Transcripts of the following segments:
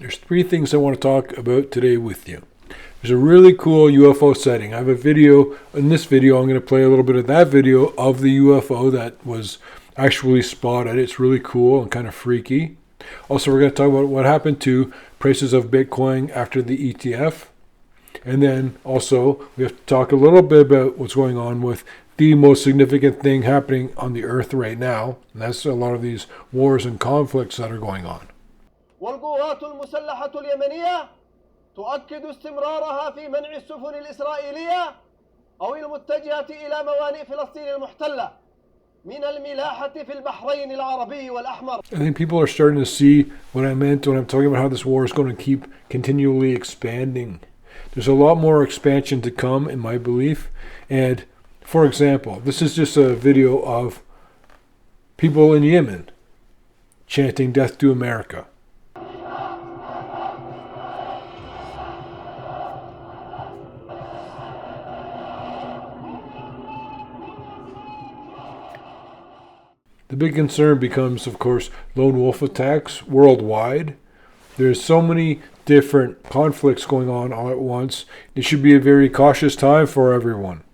There's three things I want to talk about today with you. There's a really cool UFO sighting. I have a video. In this video, I'm going to play a little bit of that video of the UFO that was actually spotted. It's really cool and kind of freaky. Also, we're going to talk about what happened to prices of Bitcoin after the ETF. And then also, we have to talk a little bit about what's going on with the most significant thing happening on the earth right now. And that's a lot of these wars and conflicts that are going on. والقوات المسلحة اليمنية تؤكد استمرارها في منع السفن الإسرائيلية أو المتجهة إلى موانئ فلسطين المحتلة من الملاحة في البحرين العربي والأحمر. I think people are starting to see what I meant when I'm talking about how this war is going to keep continually expanding. There's a lot more expansion to come, in my belief. And for example, this is just a video of people in Yemen chanting "Death to America." The big concern becomes, of course, lone wolf attacks worldwide. There's so many different conflicts going on all at once. It should be a very cautious time for everyone.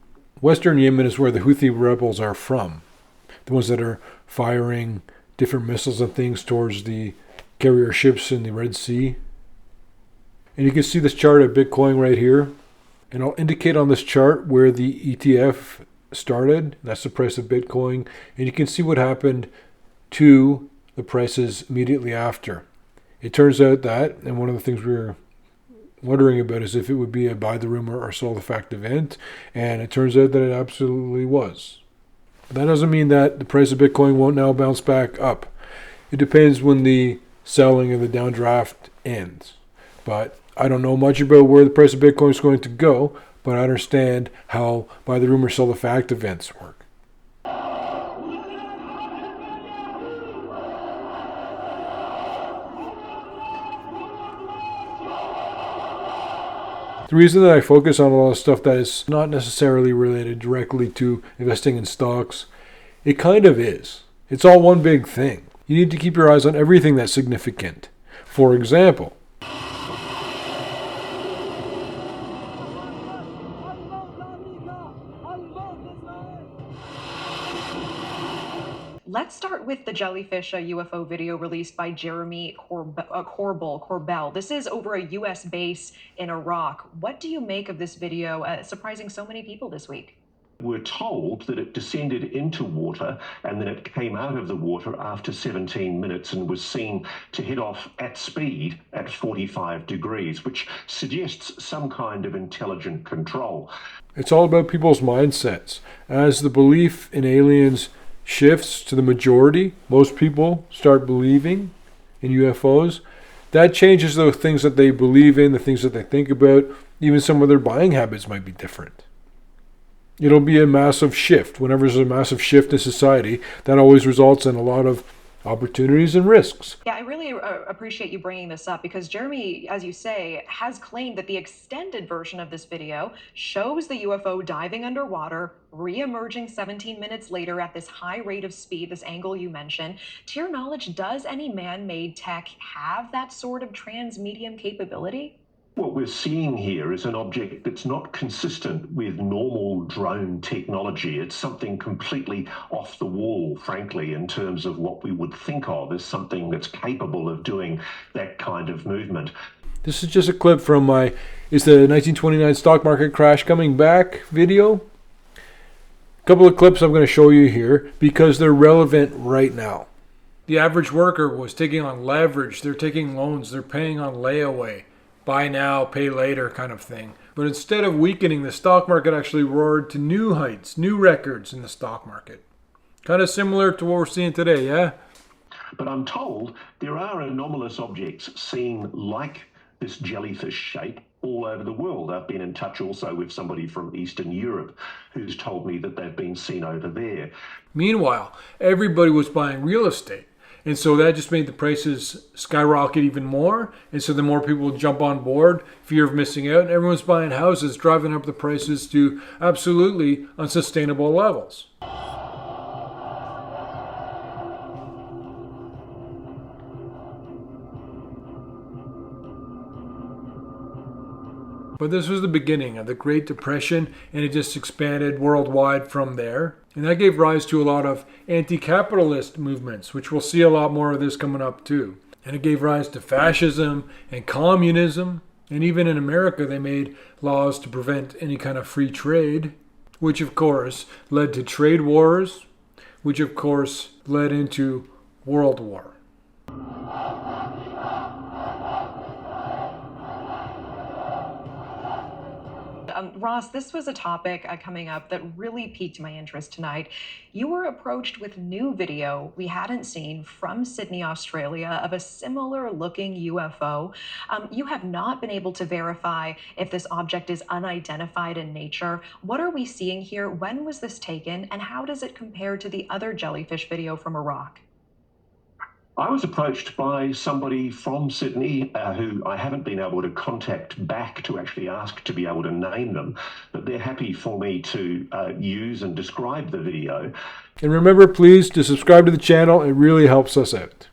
Western Yemen is where the Houthi rebels are from. The ones that are firing different missiles and things towards the carrier ships in the Red Sea. And you can see this chart of Bitcoin right here. And I'll indicate on this chart where the ETF started. That's the price of Bitcoin. And you can see what happened to the prices immediately after. It turns out that, and one of the things we were wondering about is if it would be a buy the rumor or sell the fact event. And it turns out that it absolutely was. But that doesn't mean that the price of Bitcoin won't now bounce back up. It depends when the selling and the downdraft ends. But I don't know much about where the price of Bitcoin is going to go, but I understand how buy the rumor, sell the fact events work. The reason that I focus on a lot of stuff that is not necessarily related directly to investing in stocks, it kind of is. It's all one big thing. You need to keep your eyes on everything that's significant. For example, let's start with the jellyfish UFO video released by Jeremy Corbell. This is over a U.S. base in Iraq. What do you make of this video surprising so many people this week? We're told that it descended into water and then it came out of the water after 17 minutes and was seen to head off at speed at 45 degrees, which suggests some kind of intelligent control. It's all about people's mindsets. As the belief in aliens shifts to the majority, most people start believing in UFOs. That changes the things that they believe in, the things that they think about. Even some of their buying habits might be different. It'll be a massive shift. Whenever there's a massive shift in society, that always results in a lot of opportunities and risks. Yeah, I really appreciate you bringing this up because Jeremy, as you say, has claimed that the extended version of this video shows the UFO diving underwater, re-emerging 17 minutes later at this high rate of speed, this angle you mentioned. To your knowledge, does any man-made tech have that sort of transmedium capability? What we're seeing here is an object that's not consistent with normal drone technology. It's something completely off the wall, frankly, in terms of what we would think of as something that's capable of doing that kind of movement. This is just a clip from my "Is the 1929 stock market crash coming back?" video. A couple of clips I'm going to show you here because they're relevant right now. The average worker was taking on leverage. They're taking loans. They're paying on layaway. Buy now, pay later kind of thing. But instead of weakening, the stock market actually roared to new heights, new records in the stock market. Kind of similar to what we're seeing today, yeah? But I'm told there are anomalous objects seen like this jellyfish shape all over the world. I've been in touch also with somebody from Eastern Europe who's told me that they've been seen over there. Meanwhile, everybody was buying real estate. And so that just made the prices skyrocket even more. And so the more people jump on board, fear of missing out, and everyone's buying houses, driving up the prices to absolutely unsustainable levels. But this was the beginning of the Great Depression, and it just expanded worldwide from there. And that gave rise to a lot of anti-capitalist movements, which we'll see a lot more of this coming up too. And it gave rise to fascism and communism. And even in America, they made laws to prevent any kind of free trade, which of course led to trade wars, which of course led into World War. Ross, this was a topic coming up that really piqued my interest tonight. You were approached with new video we hadn't seen from Sydney, Australia, of a similar looking UFO. You have not been able to verify if this object is unidentified in nature. What are we seeing here? When was this taken? And how does it compare to the other jellyfish video from Iraq? I was approached by somebody from Sydney who I haven't been able to contact back to actually ask to be able to name them, but they're happy for me to use and describe the video. And remember, please, to subscribe to the channel. It really helps us out.